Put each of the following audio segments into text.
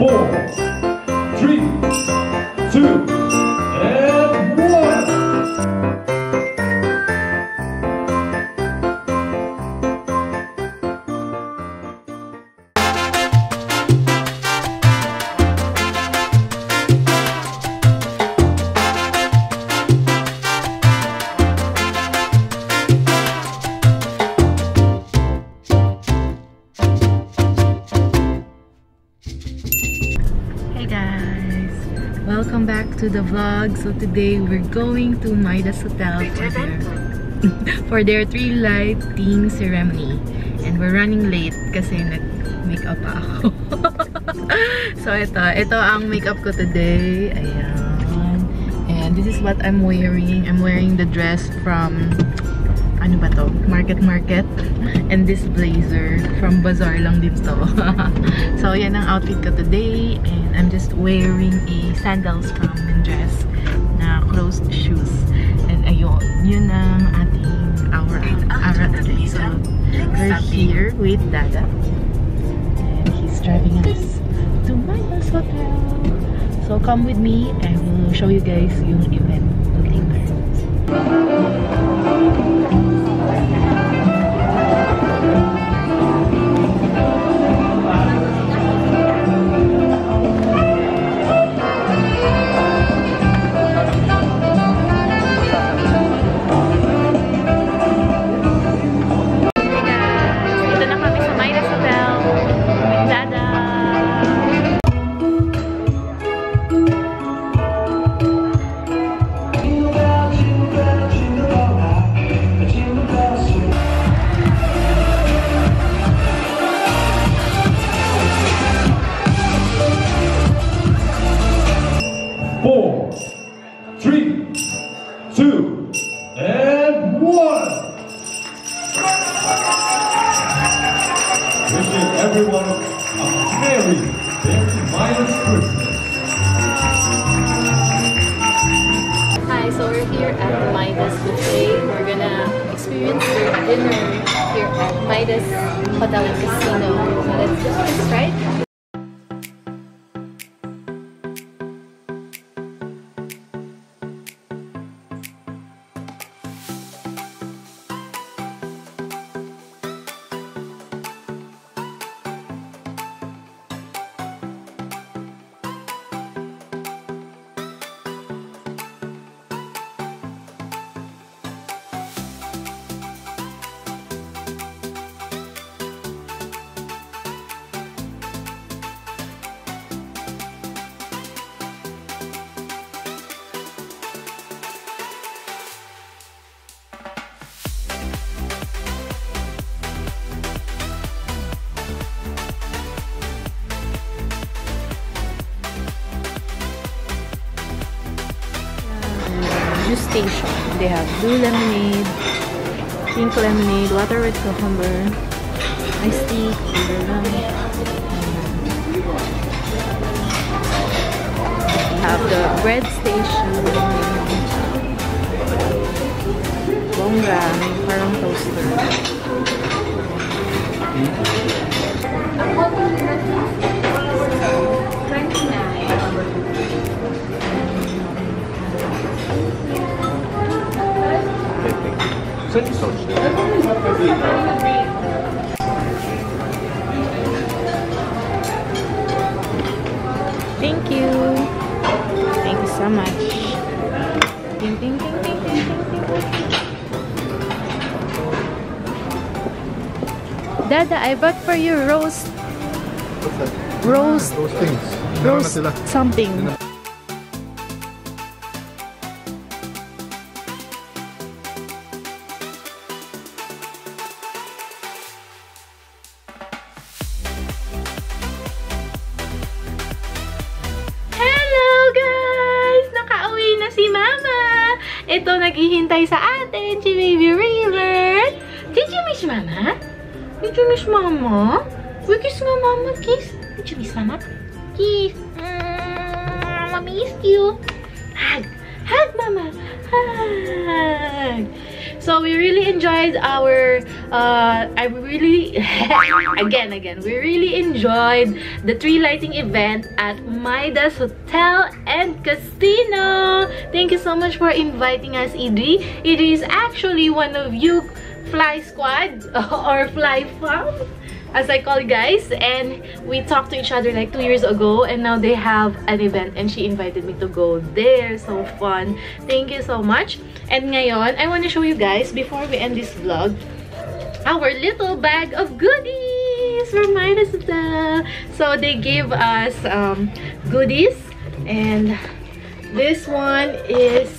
4, 3, 2, and 1. Welcome back to the vlog. So today we're going to Midas Hotel for their tree lighting ceremony. And we're running late kasi nag-makeup pa ako. So ito ang makeup ko today. Ayan. And this is what I'm wearing. I'm wearing the dress from ano ba to? Market. And this blazer from Bazaar lang din to. So yan ang outfit ko today. And I'm just wearing a sandals from Midas na closed shoes. And ayun, yun ang ating aura today. So we're here with Dada. And he's driving us to Midas Hotel. So come with me and we'll show you guys yung event later. Everyone a very Midas Christmas. Hi, so we're here at the Midas buffet. We're gonna experience their dinner here at Midas Hotel and Casino. So let's do this, right? Juice station. They have blue lemonade, pink lemonade, water with cucumber, iced tea, have the bread station, bongga, parang toaster. Thank you. Thank you so much. Ding, ding, ding, ding, ding, ding, ding. Dada, I bought for you roast. What's that? Roast. Roast things. Roast something. Si Mama! Ito, naghihintay sa atin, si Baby River. Did you miss Mama? Did you miss Mama? We kiss nga Mama, kiss. Did you miss Mama? Kiss. Mama missed you. Hug. Hug, Mama. Hug. So we really enjoyed our we really enjoyed the tree lighting event at Midas Hotel and Casino. Thank you so much for inviting us, Idri. Idri is actually one of you fly squad or fly fam, as I call guys, and we talked to each other like 2 years ago, and now they have an event and she invited me to go there. So fun. Thank you so much. And ngayon, I want to show you guys, before we end this vlog, our little bag of goodies from Midas Hotel. So they gave us goodies, and this one is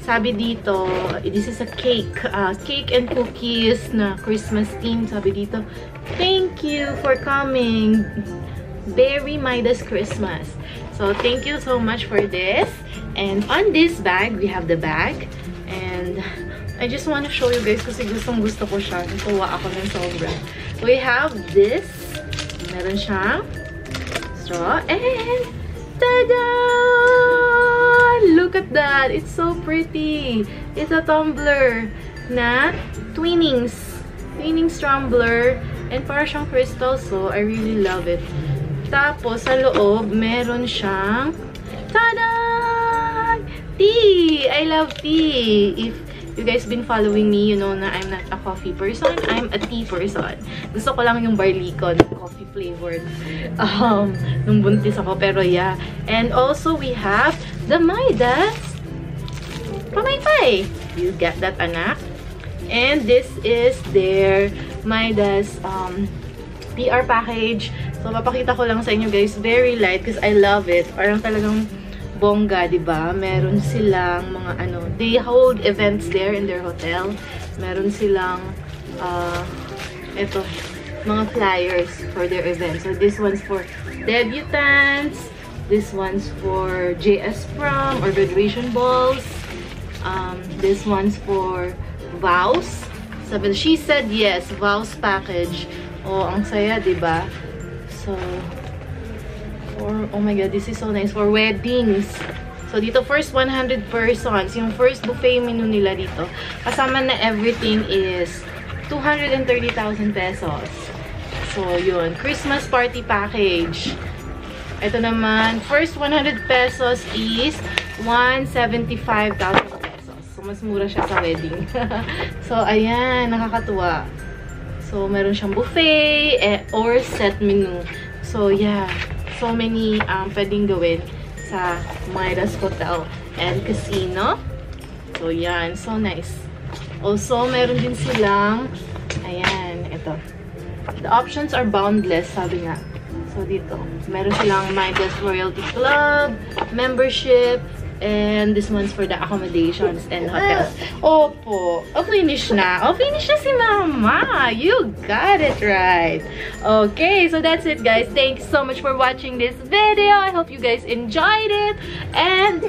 sabi dito, this is a cake and cookies na Christmas theme. Sabi dito, thank you for coming, very Midas Christmas. So thank you so much for this. And on this bag, we have the bag, and I just want to show you guys kasi gustong-gusto ko siya. Natuwa ako ng sobra. We have this, meron siyang straw, and tada! Look at that! It's so pretty! It's a tumbler na Twinings tumbler, and parang siyang crystal, so I really love it. Tapos, sa loob, meron siyang tada! Tea! I love tea! If you guys been following me, you know na I'm not a coffee person. I'm a tea person. Gusto ko lang yung barlicon, coffee flavored. Nung buntis ako, pero yeah. And also, we have the Midas pamaypay. You get that, anak? And this is their Midas PR package. So, papakita ko lang sa inyo guys. Very light because I love it. Parang talagang bongga, diba? Meron silang mga they hold events there in their hotel. Meron silang mga flyers for their events. So this one's for debutants, this one's for JS prom or graduation balls, this one's for vows. Sabi, she said yes, vows package. Oh, ang saya, diba? So oh my god, this is so nice for weddings. So dito, first 100 persons, yung first buffet menu nila dito, kasama na everything is 230,000 pesos. So yun, Christmas party package. Ito naman, first 100 pesos is 175,000 pesos. So mas mura siya sa wedding. So ayan, nakakatuwa. So meron siyang buffet or set menu. So yeah, so many pwedeng gawin sa Midas Hotel and Casino. So yan, so nice. Also, meron din silang, ayan, ito. The options are boundless, sabi nga. So dito, meron silang Midas Royalty Club, membership, and this one's for the accommodations and hotels. Opo, finish na. Finish na si Mama. You got it right. Okay, so that's it, guys. Thanks so much for watching this video. I hope you guys enjoyed it. And,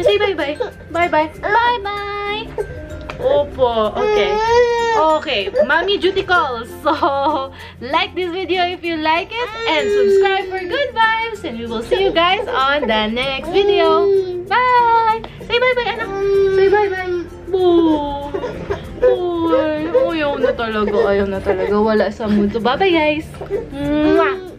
say bye-bye. Bye-bye. Bye-bye. Opo, okay. Okay, mommy duty calls. So, like this video if you like it, and subscribe for good vibes, and we will see you guys on the next video. Bye! Say bye-bye, anak. Say bye-bye. Boo! Ayaw na talaga. Wala sa mood. So, bye-bye, guys. Mwah!